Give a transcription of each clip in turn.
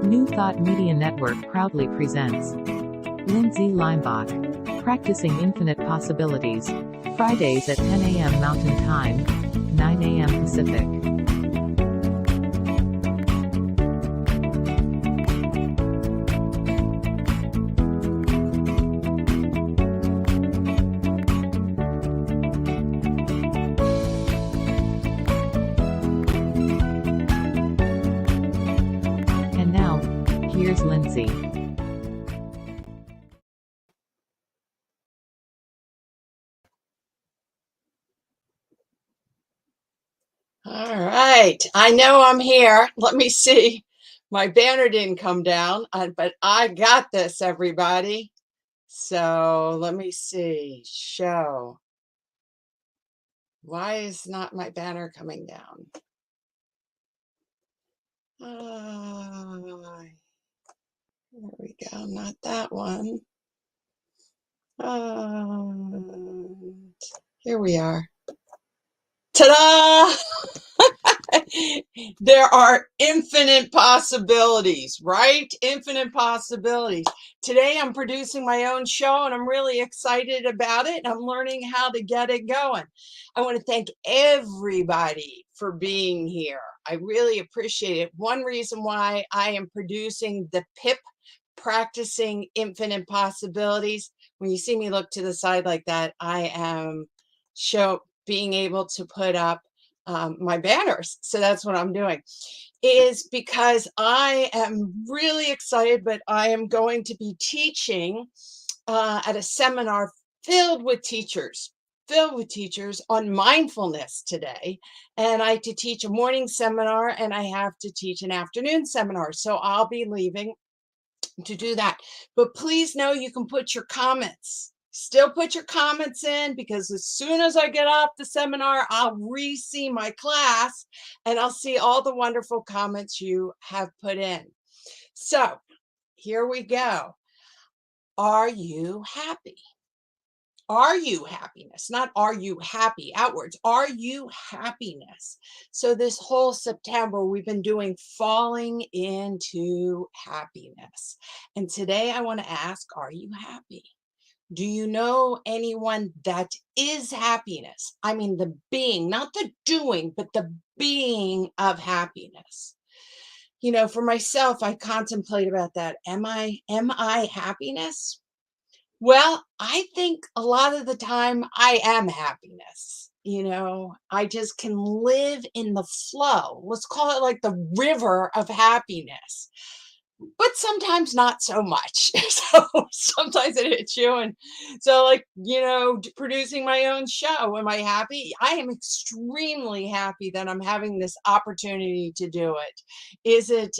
New Thought Media Network proudly presents Lindsay Leimbach, Practicing Infinite Possibilities, Fridays at 10 a.m. Mountain Time, 9 a.m. Pacific. And now, here's Lindsay. All right, I know I'm here. Let me see. My banner didn't come down, but I got this, everybody. So let me see. Show. Why is not my banner coming down? There we go. Not that one. Here we are. Ta-da! There are infinite possibilities, right? Infinite possibilities. Today I'm producing my own show and I'm really excited about it. I'm learning how to get it going. I want to thank everybody for being here. I really appreciate it. One reason why I am producing the PIP, Practicing Infinite Possibilities. When you see me look to the side like that, I am being able to put up my banners. So that's what I'm doing, is because I am really excited, but I am going to be teaching at a seminar filled with teachers on mindfulness today. And I have to teach a morning seminar and I have to teach an afternoon seminar. So I'll be leaving to do that. But please know you can put your comments. Still put your comments in, because as soon as I get off the seminar, I'll re-see my class and I'll see all the wonderful comments you have put in. So here we go. Are you happy? Are you happiness? Not are you happy outwards. Are you happiness? So this whole September, we've been doing falling into happiness. And today I want to ask, are you happy? Do you know anyone that is happiness? I mean, the being, not the doing, but the being of happiness. You know, for myself, I contemplate about that. Am I happiness? Well, I think a lot of the time I am happiness. You know, I just can live in the flow. Let's call it like the river of happiness. But sometimes not so much. So sometimes it hits you. And so, like, you know, producing my own show, am I happy? I am extremely happy that I'm having this opportunity to do it. Is it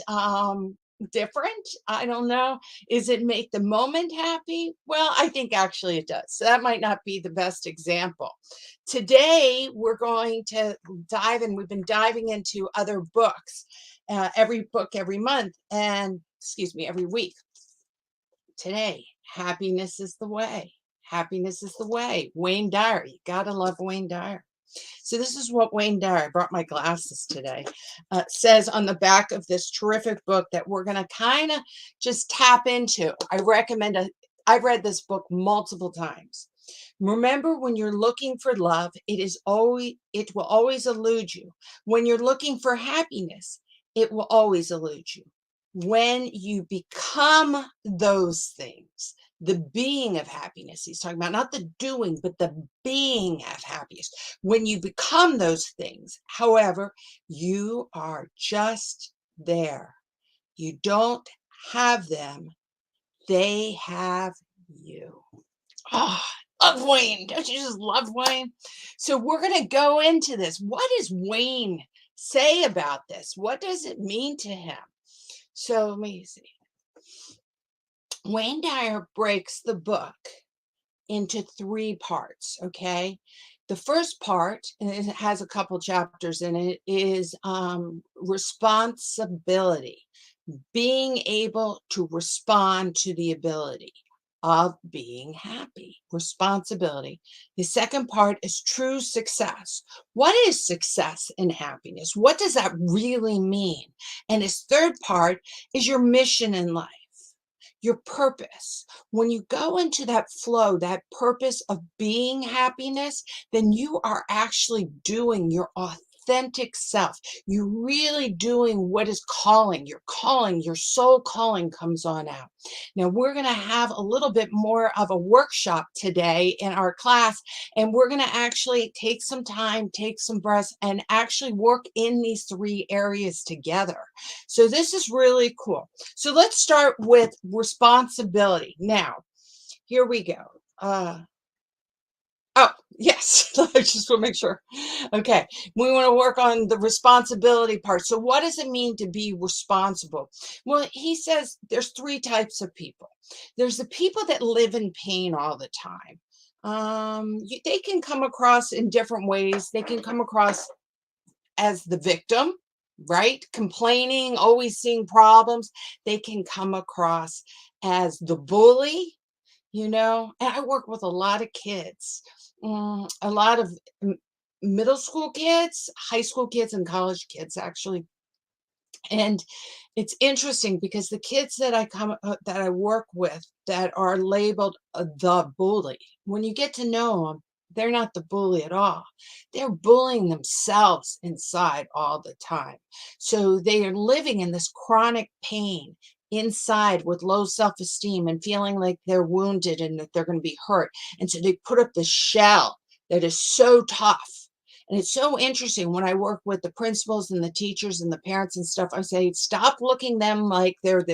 different? I don't know. Is it make the moment happy? Well, I think actually it does. So that might not be the best example. Today, we're going to dive in. We've been diving into other books, every book every month, and every week. Today, happiness is the way. Happiness is the way. Wayne Dyer. You gotta love Wayne Dyer. So this is what Wayne Dyer, I brought my glasses today, says on the back of this terrific book that we're going to kind of just tap into. I recommend it. I've read this book multiple times. Remember, when you're looking for love, it will always elude you. When you're looking for happiness, it will always elude you. When you become those things, the being of happiness, he's talking about not the doing, but the being of happiness. When you become those things, however, you are just there. You don't have them. They have you. Oh, love Wayne. Don't you just love Wayne? So we're going to go into this. What does Wayne say about this? What does it mean to him? So let me see. Wayne Dyer breaks the book into 3 parts, okay? The first part, and it has a couple chapters in it, is responsibility, being able to respond to the ability. of being happy. Responsibility. The second part is true success. What is success and happiness? What does that really mean? And his third part is your mission in life, your purpose. When you go into that flow, that purpose of being happiness, then you are actually doing your authentic self. You're really doing what is calling. Your calling, your soul calling comes on out. Now, we're going to have a little bit more of a workshop today in our class, and we're going to actually take some time, take some breaths, and actually work in these three areas together. So this is really cool. So let's start with responsibility. Now, here we go. Oh, yes, I just want to make sure. Okay, we want to work on the responsibility part. So what does it mean to be responsible? Well, he says there's three types of people. There's the people that live in pain all the time. They can come across in different ways. They can come across as the victim, right? Complaining, always seeing problems. They can come across as the bully, and I work with a lot of kids, a lot of middle school kids, high school kids, and college kids, actually. And it's interesting because the kids that that I work with that are labeled the bully, when you get to know them, they're not the bully at all. They're bullying themselves inside all the time. So they are living in this chronic pain inside with low self-esteem and feeling like they're wounded and that they're going to be hurt. And so they put up this shell that is so tough. And it's so interesting when I work with the principals and the teachers and the parents and stuff. I say, stop looking them like they're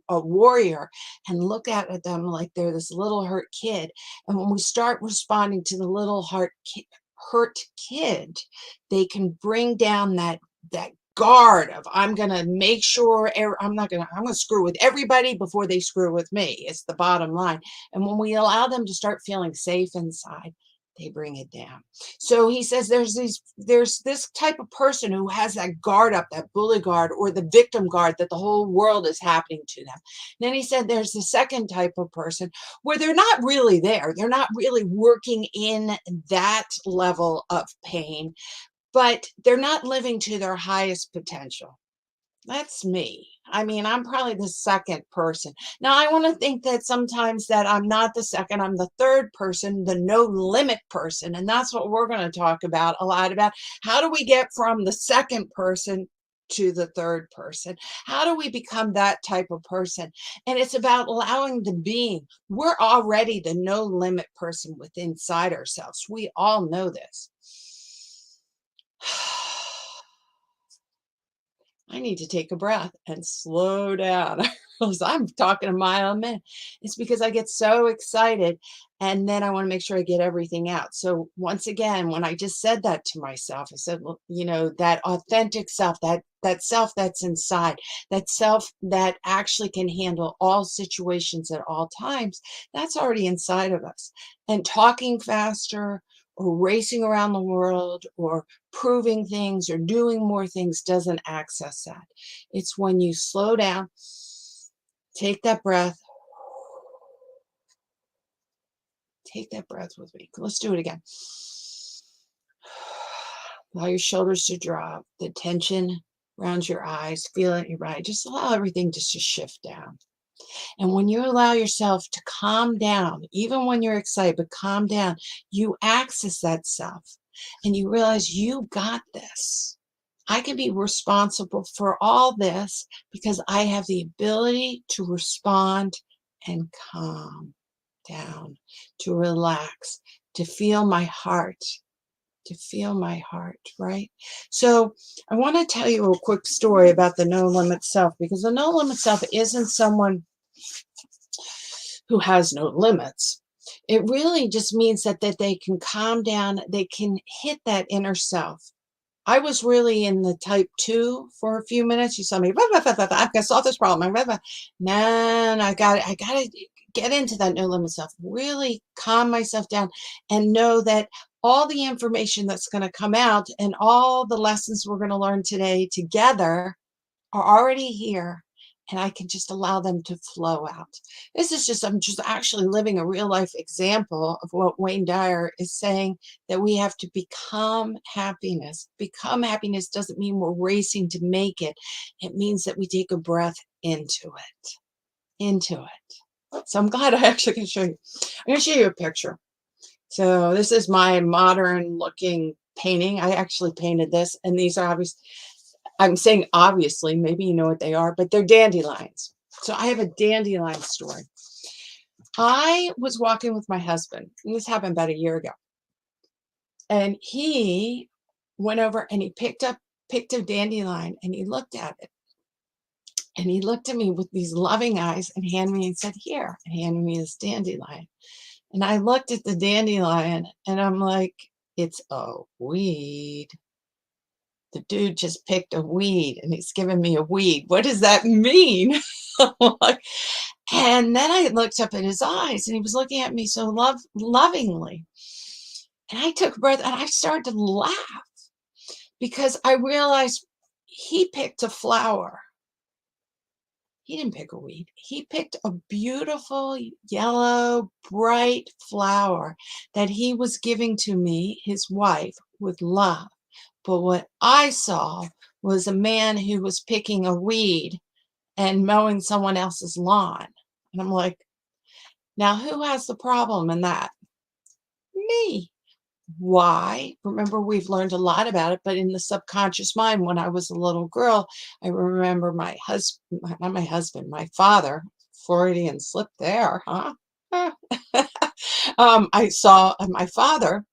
a warrior and look at them like they're this little hurt kid. And when we start responding to the little hurt kid, they can bring down that guard of I'm going to make sure I'm going to screw with everybody before they screw with me. It's the bottom line. And when we allow them to start feeling safe inside, they bring it down. So he says there's this type of person who has that guard up, that bully guard or the victim guard, that the whole world is happening to them. Then he said there's the second type of person where they're not really there. They're not really working in that level of pain, but they're not living to their highest potential. That's me. I mean, I'm probably the second person. Now, I want to think that sometimes that I'm not the second, I'm the third person, the no limit person. And that's what we're going to talk about a lot about. How do we get from the second person to the third person? How do we become that type of person? And it's about allowing the being. We're already the no limit person within inside ourselves. We all know this. I need to take a breath and slow down. I'm talking a mile a minute. It's because I get so excited and then I want to make sure I get everything out. So once again, when I just said that to myself, I said, well, that authentic self, that self that's inside, that self that actually can handle all situations at all times, that's already inside of us. And talking faster or racing around the world or proving things or doing more things doesn't access that. It's when you slow down, take that breath, take that breath with me. Let's do it again. Allow your shoulders to drop, the tension around your eyes, feel it in your body. Just allow everything just to shift down. And when you allow yourself to calm down, even when you're excited, but calm down, you access that self and you realize you got this. I can be responsible for all this because I have the ability to respond and calm down, to relax, to feel my heart, right? So I want to tell you a quick story about the no limit self, because the no limit self isn't someone who has no limits. It really just means that they can calm down, they can hit that inner self. I was really in the type 2 for a few minutes. You saw me, I've got to solve this problem. Man, I got to get into that no limit self, really calm myself down and know that all the information that's going to come out and all the lessons we're going to learn today together are already here. and I can just allow them to flow out. I'm just actually living a real life example of what Wayne Dyer is saying, that we have to become happiness. Become happiness doesn't mean we're racing to make it. It means that we take a breath into it. So I'm glad I actually can show you. I'm going to show you a picture. So this is my modern looking painting. I actually painted this, and these are I'm saying obviously, maybe you know what they are, but they're dandelions. So I have a dandelion story. I was walking with my husband, and this happened about a year ago. And he went over and he picked a dandelion, and he looked at it. And he looked at me with these loving eyes and handed me and said, "Here," and handed me this dandelion. And I looked at the dandelion and I'm like, it's a weed. The dude just picked a weed and he's giving me a weed. What does that mean? And then I looked up at his eyes and he was looking at me so lovingly. And I took a breath and I started to laugh because I realized he picked a flower. He didn't pick a weed. He picked a beautiful, yellow, bright flower that he was giving to me, his wife, with love. But what I saw was a man who was picking a weed and mowing someone else's lawn. And I'm like, now who has the problem in that? Me. Why? Remember, we've learned a lot about it, but in the subconscious mind, when I was a little girl, I remember my husband, not my husband, my father, Freudian slip there, huh? I saw my father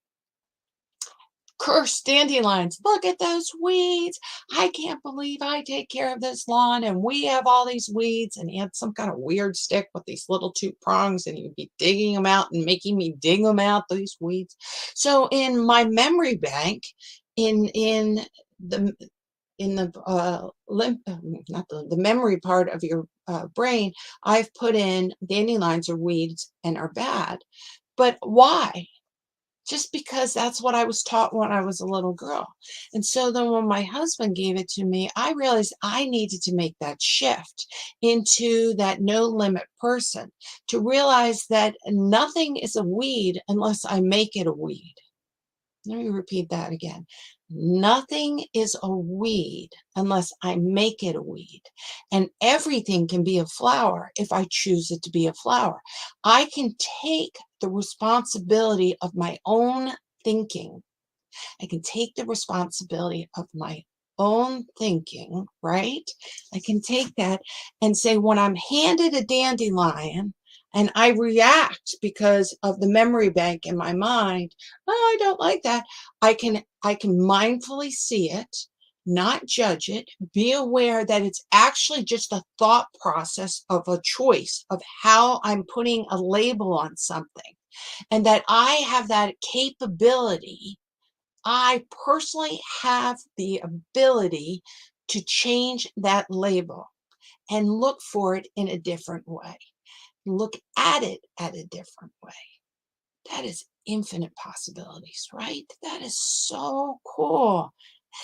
curse dandelions. Look at those weeds. I can't believe I take care of this lawn and we have all these weeds. And he had some kind of weird stick with these little two prongs and he would be digging them out and making me dig them out, these weeds. So in my memory bank, in the the memory part of your brain, I've put in dandelions are weeds and are bad. But why? Just because that's what I was taught when I was a little girl. And so then when my husband gave it to me, I realized I needed to make that shift into that no limit person, to realize that nothing is a weed unless I make it a weed. Let me repeat that again. Nothing is a weed unless I make it a weed. And everything can be a flower if I choose it to be a flower. I can take the responsibility of my own thinking. I can take the responsibility of my own thinking, right? I can take that and say, when I'm handed a dandelion, and I react because of the memory bank in my mind, oh, I don't like that. I can mindfully see it, not judge it, be aware that it's actually just a thought process of a choice of how I'm putting a label on something, and that I have that capability. I personally have the ability to change that label and look for it in a different way. Look at it at a different way. That is infinite possibilities, right? That is so cool.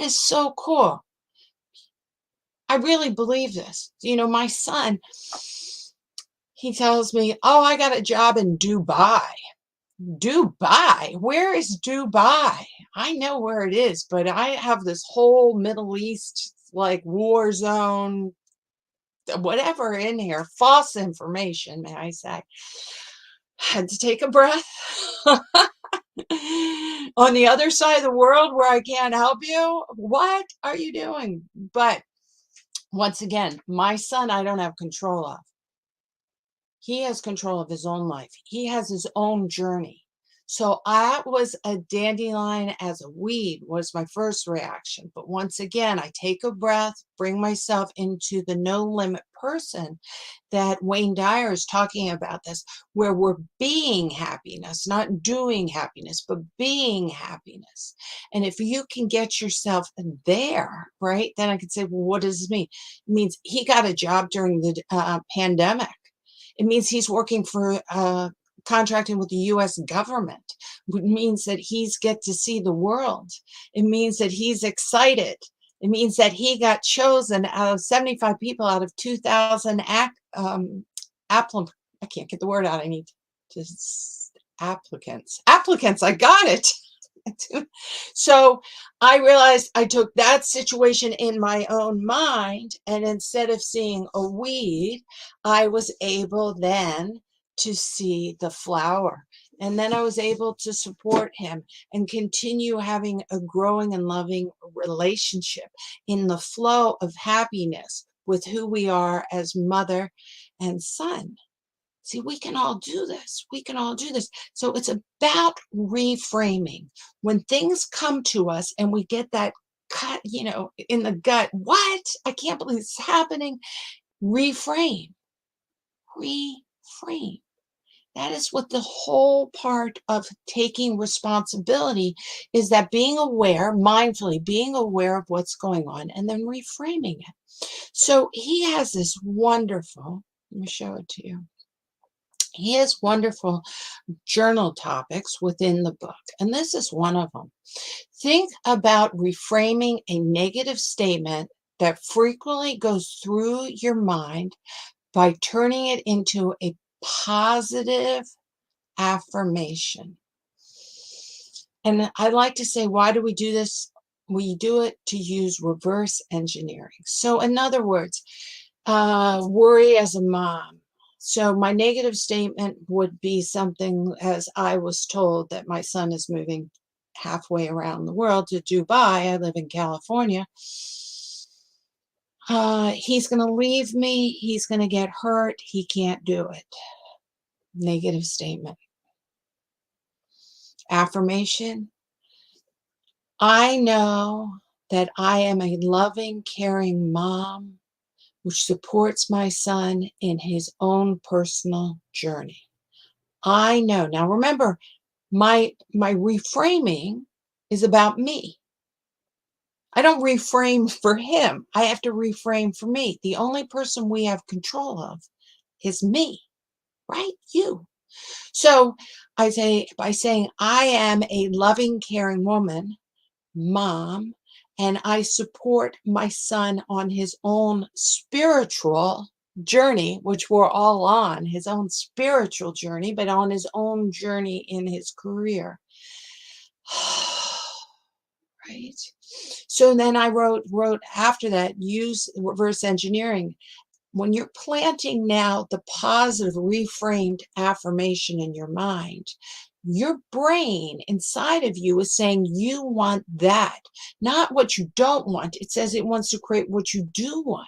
That is so cool. I really believe this. You know, my son, he tells me, oh, I got a job in Dubai. Dubai? Where is Dubai? I know where it is, but I have this whole Middle East, like war zone, whatever in here, false information, may I say. Had to take a breath. On the other side of the world where I can't help you, what are you doing? But once again, my son, I don't have control of. He has control of his own life. He has his own journey. So that was a dandelion as a weed was my first reaction. But once again, I take a breath, bring myself into the no limit person that Wayne Dyer is talking about, this, where we're being happiness, not doing happiness, but being happiness. And if you can get yourself there, right, then I could say, well, what does this mean? It means he got a job during the pandemic. It means he's working for contracting with the U.S. government. It means that he's get to see the world. It means that he's excited. It means that he got chosen out of 75 people out of 2,000 applicants. I can't get the word out. I need to applicants. Applicants. I got it. So I realized I took that situation in my own mind, and instead of seeing a weed, I was able then to see the flower. And then I was able to support him and continue having a growing and loving relationship in the flow of happiness with who we are as mother and son. See, we can all do this. We can all do this. So it's about reframing. When things come to us and we get that cut, in the gut, what? I can't believe it's happening. Reframe. Reframe. That is what the whole part of taking responsibility is, that being aware, mindfully being aware of what's going on and then reframing it. So he has this wonderful, let me show it to you. He has wonderful journal topics within the book, and this is one of them. Think about reframing a negative statement that frequently goes through your mind by turning it into a positive affirmation. And I like to say, why do we do this? We do it to use reverse engineering. So in other words, worry as a mom. So my negative statement would be something as, I was told that my son is moving halfway around the world to Dubai. I live in California. He's going to leave me. He's going to get hurt. He can't do it. Negative statement. Affirmation. I know that I am a loving, caring mom which supports my son in his own personal journey. I know. Now remember, my reframing is about me. I don't reframe for him. I have to reframe for me. The only person we have control of is me, right? You. So I say, by saying I am a loving, caring woman, mom, and I support my son on his own spiritual journey, which we're all on, his own spiritual journey, but on his own journey in his career. Right? So then I wrote after that, use reverse engineering. When you're planting now the positive reframed affirmation in your mind, your brain inside of you is saying you want that, not what you don't want. It says it wants to create what you do want.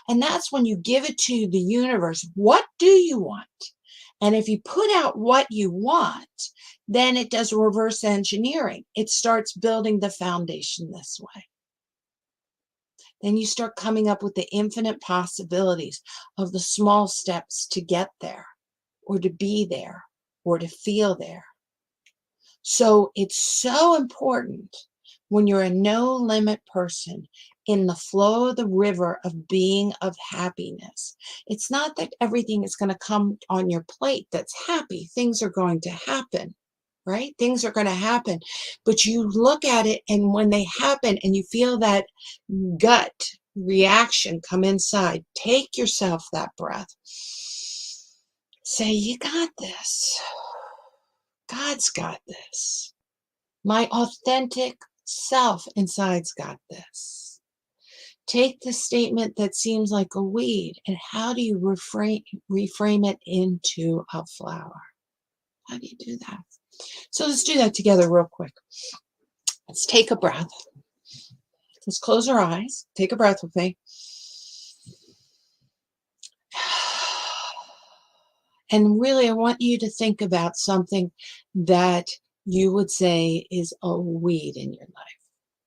And that's when you give it to the universe. What do you want? And if you put out what you want, then it does reverse engineering. It starts building the foundation this way. Then you start coming up with the infinite possibilities of the small steps to get there, or to be there, or to feel there. So it's so important when you're a no limit person in the flow of the river of being, of happiness. It's not that everything is going to come on your plate that's happy. Things are going to happen, right? Things are going to happen. But you look at it, and when they happen and you feel that gut reaction come inside, take yourself that breath. Say, you got this. God's got this. My authentic self inside's got this. Take the statement that seems like a weed, and how do you reframe it into a flower? How do you do that? So let's do that together real quick. Let's take a breath. Let's close our eyes. Take a breath with me. And really, I want you to think about something that you would say is a weed in your life.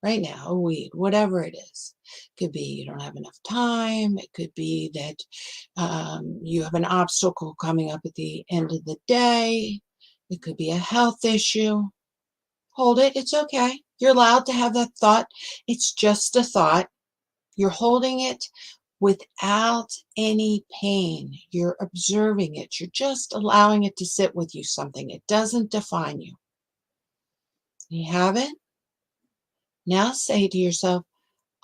Right now, a weed, whatever it is. It could be you don't have enough time. It could be that you have an obstacle coming up at the end of the day. It could be a health issue. Hold it. It's okay. You're allowed to have that thought. It's just a thought. You're holding it without any pain. You're observing it. You're just allowing it to sit with you, something. It doesn't define you. You have it? Now say to yourself,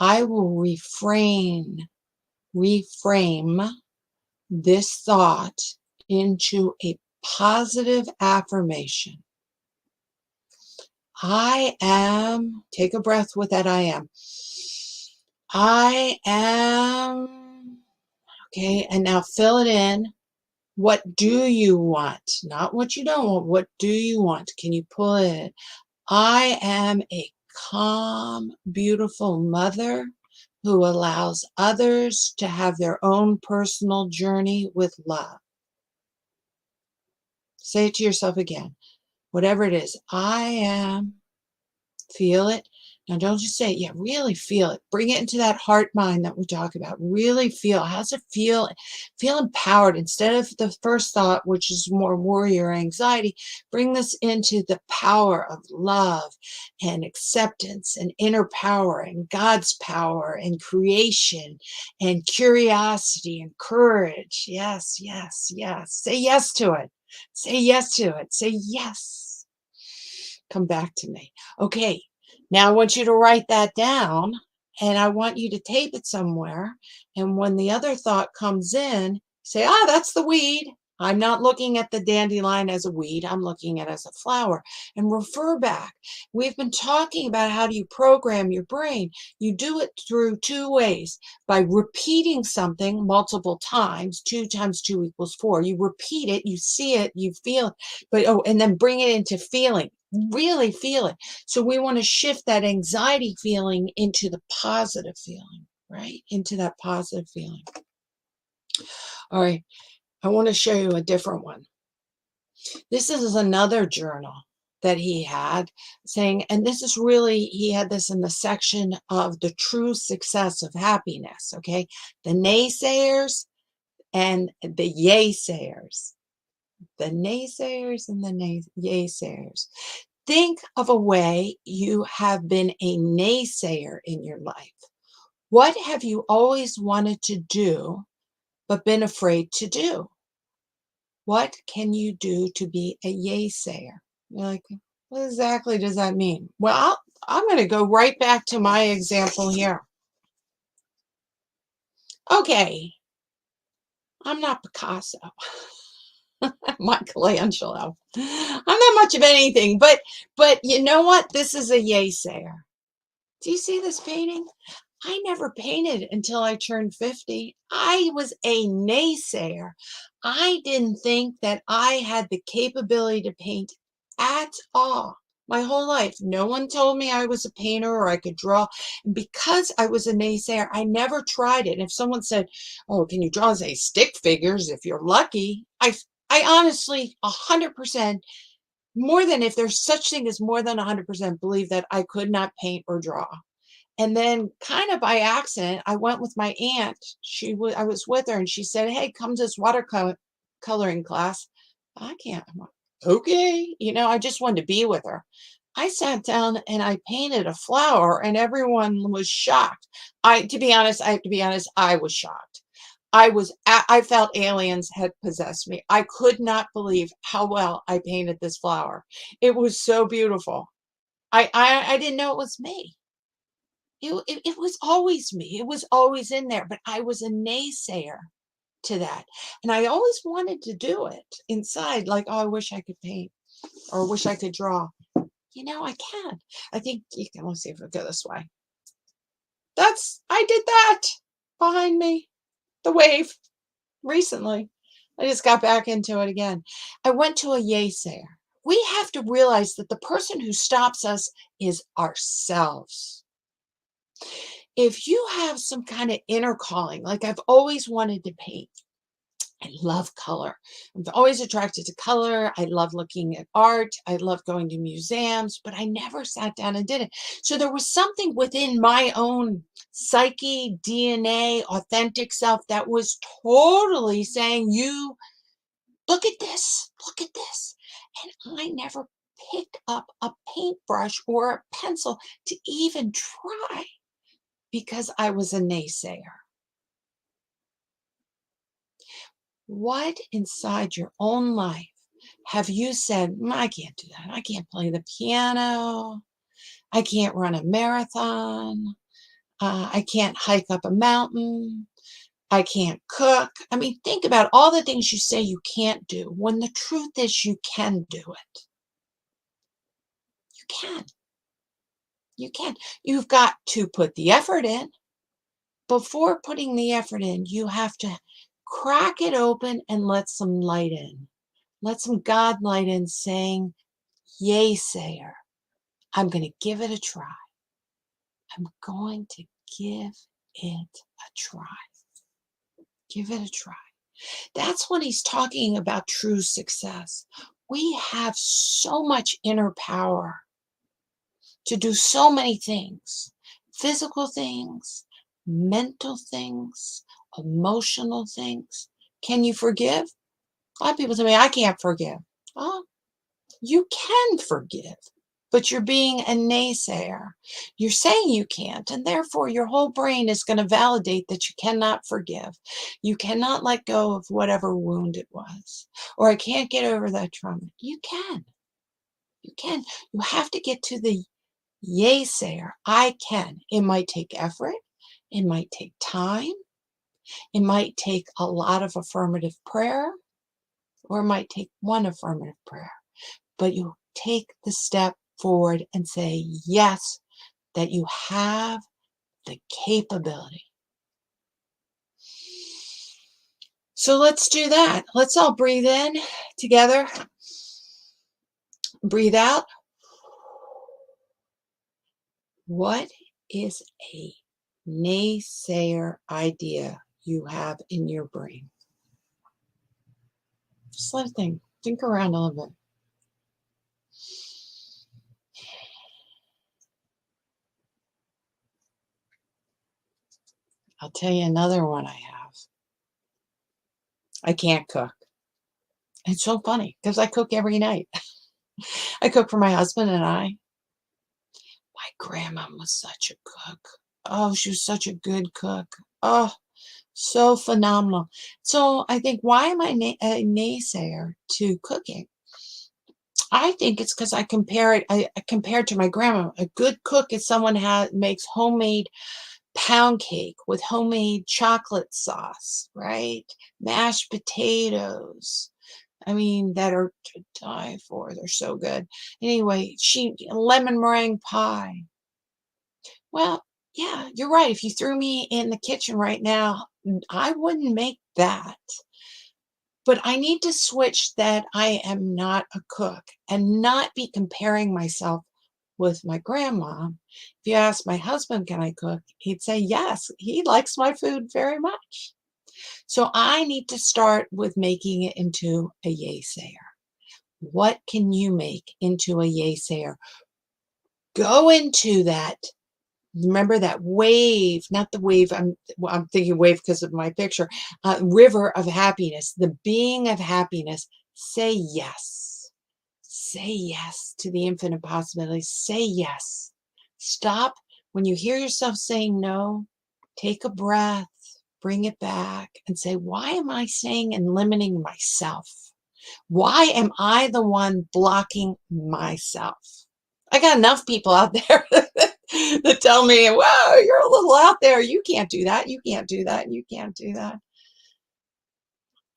I will reframe this thought into a positive affirmation. I am, take a breath with that I am. I am, okay, and now fill it in. What do you want? Not what you don't want. What do you want? Can you pull it in? I am a calm, beautiful mother who allows others to have their own personal journey with love. Say it to yourself again. Whatever it is, I am, feel it. Now, don't just say it. Yeah, really feel it. Bring it into that heart mind that we talk about. Really feel. How's it feel? Feel empowered. Instead of the first thought, which is more worry or anxiety, bring this into the power of love and acceptance and inner power and God's power and creation and curiosity and courage. Yes, yes, yes. Say yes to it. Say yes to it. Say yes. Come back to me. Okay. Now I want you to write that down, and I want you to tape it somewhere. And when the other thought comes in, say, ah, that's the weed. I'm not looking at the dandelion as a weed. I'm looking at it as a flower. And refer back. We've been talking about how do you program your brain. You do it through two ways. By repeating something multiple times. 2 times 2 equals 4. You repeat it, you see it, you feel it. But and then bring it into feeling. Really feel it. So we want to shift that anxiety feeling into the positive feeling, right? Into that positive feeling. All right. I want to show you a different one. This is another journal that he had saying, and this is really, he had this in the section of the true success of happiness. Okay. The naysayers and the yaysayers. The naysayers and the yaysayers. Think of a way you have been a naysayer in your life. What have you always wanted to do but been afraid to do? What can you do to be a yaysayer? You're like, what exactly does that mean? Well, I'm going to go right back to my example here. Okay, I'm not Picasso. Michelangelo. I'm not much of anything, but you know what? This is a yaysayer. Do you see this painting? I never painted until I turned 50. I was a naysayer. I didn't think that I had the capability to paint at all. My whole life, no one told me I was a painter or I could draw. And because I was a naysayer, I never tried it. If someone said, oh, can you draw, say, stick figures if you're lucky? I honestly, 100%, more than, if there's such thing as more than 100%, believe that I could not paint or draw. And then kind of by accident, I went with my aunt. I was with her and she said, hey, come to this watercoloring class. I can't. I'm like, okay. You know, I just wanted to be with her. I sat down and I painted a flower and everyone was shocked. To be honest, I was shocked. I felt aliens had possessed me. I could not believe how well I painted this flower. It was so beautiful. I didn't know it was me. It was always me. It was always in there, but I was a naysayer to that. And I always wanted to do it inside, like, oh, I wish I could paint or wish I could draw. You know, I can. I think you can. Let's see if we go this way. I did that behind me, the wave, recently. I just got back into it again. I went to a yaysayer. We have to realize that the person who stops us is ourselves. If you have some kind of inner calling, like I've always wanted to paint, I love color. I'm always attracted to color. I love looking at art. I love going to museums, but I never sat down and did it. So there was something within my own psyche, DNA, authentic self that was totally saying, you look at this, look at this. And I never picked up a paintbrush or a pencil to even try because I was a naysayer. What inside your own life have you said, I can't do that. I can't play the piano. I can't run a marathon. I can't hike up a mountain. I can't cook. I mean, think about all the things you say you can't do when the truth is you can do it. You can. You can. You've got to put the effort in. Before putting the effort in, you have to crack it open and let some light in. Let some God light in saying, yay, sayer, I'm going to give it a try. I'm going to give it a try. Give it a try. That's when he's talking about true success. We have so much inner power to do so many things, physical things, mental things, emotional things. Can you forgive? A lot of people tell me, I can't forgive. Oh, you can forgive, but you're being a naysayer. You're saying you can't, and therefore your whole brain is going to validate that you cannot forgive. You cannot let go of whatever wound it was, or I can't get over that trauma. You can. You can. You have to get to the yay sayer. I can. It might take effort. It might take time. It might take a lot of affirmative prayer, or it might take one affirmative prayer. But you take the step forward and say, yes, that you have the capability. So let's do that. Let's all breathe in together. Breathe out. What is a naysayer idea you have in your brain? Just let it think around a little bit. I'll tell you another one I have. I can't cook. It's so funny because I cook every night. I cook for my husband and I. My grandma was such a cook. Oh, she was such a good cook. Oh, so phenomenal. So I think, why am I a naysayer to cooking? I think it's because I compare it. I compare it to my grandma. A good cook is someone makes homemade pound cake with homemade chocolate sauce, right? Mashed potatoes. I mean, that are to die for. They're so good. Anyway, lemon meringue pie. Well, yeah, you're right. If you threw me in the kitchen right now, I wouldn't make that. But I need to switch that I am not a cook and not be comparing myself with my grandma. If you ask my husband, can I cook? He'd say yes. He likes my food very much. So I need to start with making it into a yay sayer. What can you make into a yay sayer? Go into that. Remember that wave, not the wave, I'm thinking wave because of my picture, river of happiness, the being of happiness. Say yes. Say yes to the infinite possibilities. Say yes. Stop. When you hear yourself saying no, take a breath, bring it back, and say, why am I saying and limiting myself? Why am I the one blocking myself? I got enough people out there that tell me, wow, you're a little out there. You can't do that. You can't do that. You can't do that.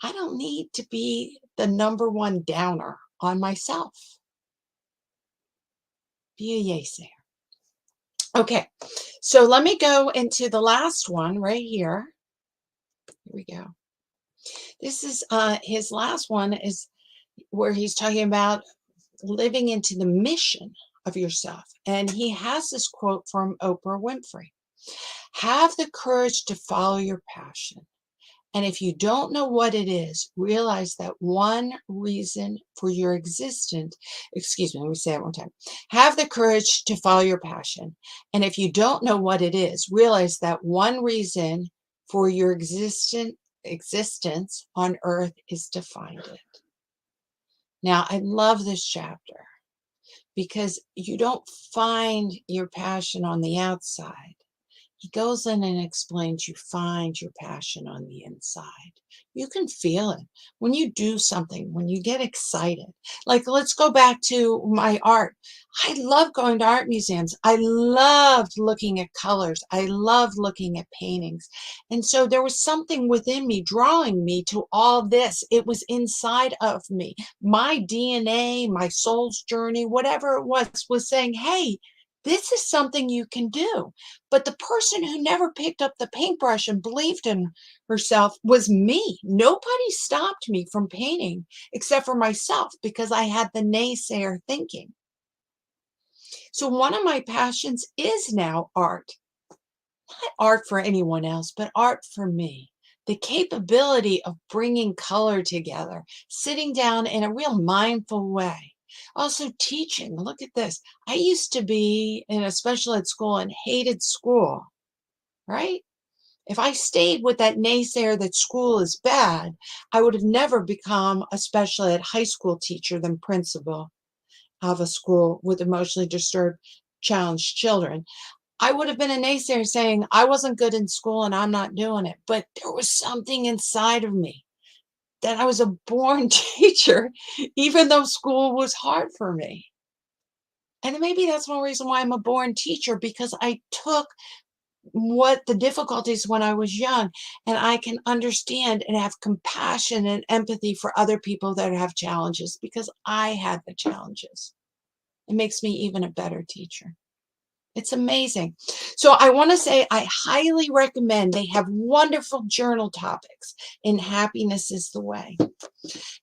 I don't need to be the number one downer on myself. Be a yay sayer. Okay, so let me go into the last one right here. Here we go. This is his last one is where he's talking about living into the mission of yourself. And he has this quote from Oprah Winfrey. Have the courage to follow your passion. And if you don't know what it is, realize that one reason for your existence, excuse me, let me say it one time. Have the courage to follow your passion. And if you don't know what it is, realize that one reason for your existence on earth is to find it. Now, I love this chapter because you don't find your passion on the outside. He goes in and explains you find your passion on the inside. You can feel it when you do something, when you get excited. Like, let's go back to my art. I love going to art museums. I loved looking at colors. I loved looking at paintings. And so there was something within me drawing me to all this. It was inside of me. My DNA, my soul's journey, whatever it was saying, hey, this is something you can do. But the person who never picked up the paintbrush and believed in herself was me. Nobody stopped me from painting except for myself because I had the naysayer thinking. So one of my passions is now art. Not art for anyone else, but art for me. The capability of bringing color together, sitting down in a real mindful way. Also teaching. Look at this. I used to be in a special ed school and hated school, right? If I stayed with that naysayer that school is bad, I would have never become a special ed high school teacher than principal of a school with emotionally disturbed, challenged children. I would have been a naysayer saying I wasn't good in school and I'm not doing it. But there was something inside of me that I was a born teacher, even though school was hard for me. And maybe that's one reason why I'm a born teacher, because I took what the difficulties when I was young, and I can understand and have compassion and empathy for other people that have challenges because I had the challenges. It makes me even a better teacher. It's amazing. So I want to say I highly recommend. They have wonderful journal topics in Happiness is the Way.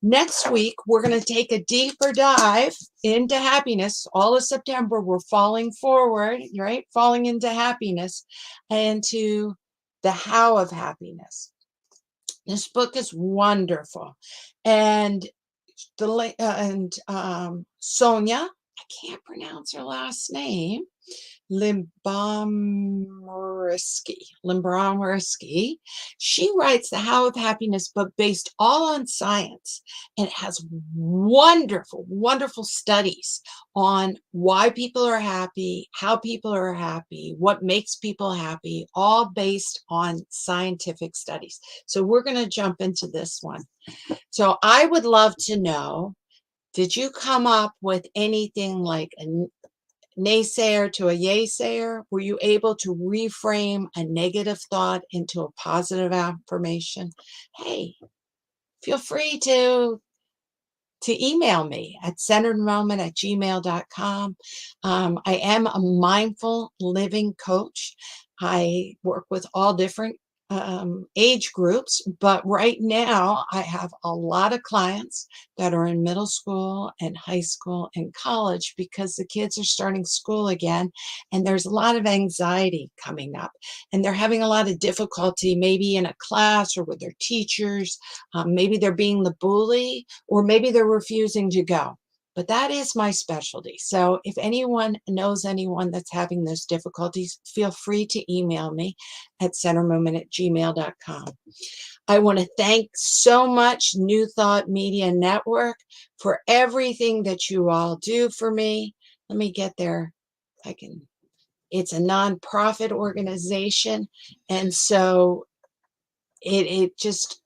Next week, we're going to take a deeper dive into happiness. All of September, we're falling forward, right? Falling into happiness and to the how of happiness. This book is wonderful. And Sonia, I can't pronounce her last name, Limbach. She writes The How of Happiness, but based all on science. And it has wonderful, wonderful studies on why people are happy, how people are happy, what makes people happy, all based on scientific studies. So we're going to jump into this one. So I would love to know, did you come up with anything like a naysayer to a yaysayer? Were you able to reframe a negative thought into a positive affirmation? Hey, feel free to email me at centeredmoment@gmail.com. I am a mindful living coach. I work with all different age groups, but right now I have a lot of clients that are in middle school and high school and college because the kids are starting school again and there's a lot of anxiety coming up and they're having a lot of difficulty maybe in a class or with their teachers. Maybe they're being the bully or maybe they're refusing to go. But that is my specialty. So if anyone knows anyone that's having those difficulties, feel free to email me at centermoment@gmail.com. I want to thank so much New Thought Media Network for everything that you all do for me. Let me get there. It's a nonprofit organization. And so it just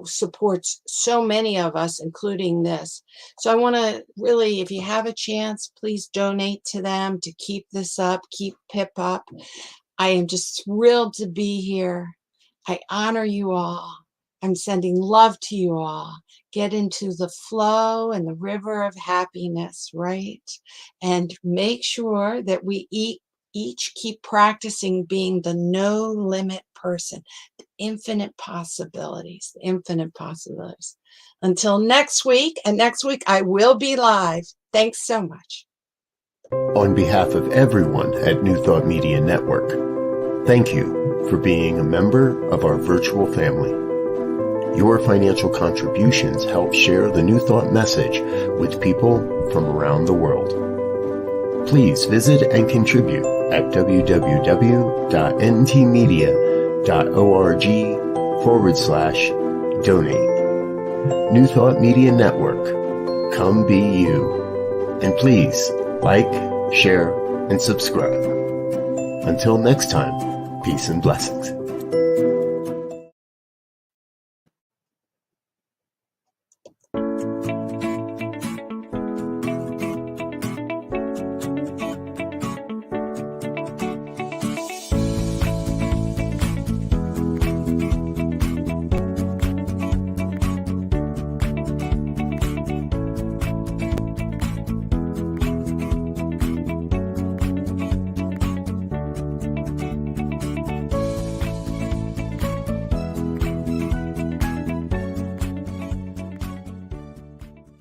supports so many of us, including this. So I want to really, if you have a chance, please donate to them to keep this up, keep PIP up. I am just thrilled to be here. I honor you all. I'm sending love to you all. Get into the flow and the river of happiness, right? And make sure that we each keep practicing being the no limit person, the infinite possibilities. Until next week, and next week I will be live. Thanks so much. On behalf of everyone at New Thought Media Network, thank you for being a member of our virtual family. Your financial contributions help share the New Thought message with people from around the world. Please visit and contribute at www.ntmedia.org/donate. New Thought Media Network. Come be you. And please like, share, and subscribe. Until next time, peace and blessings.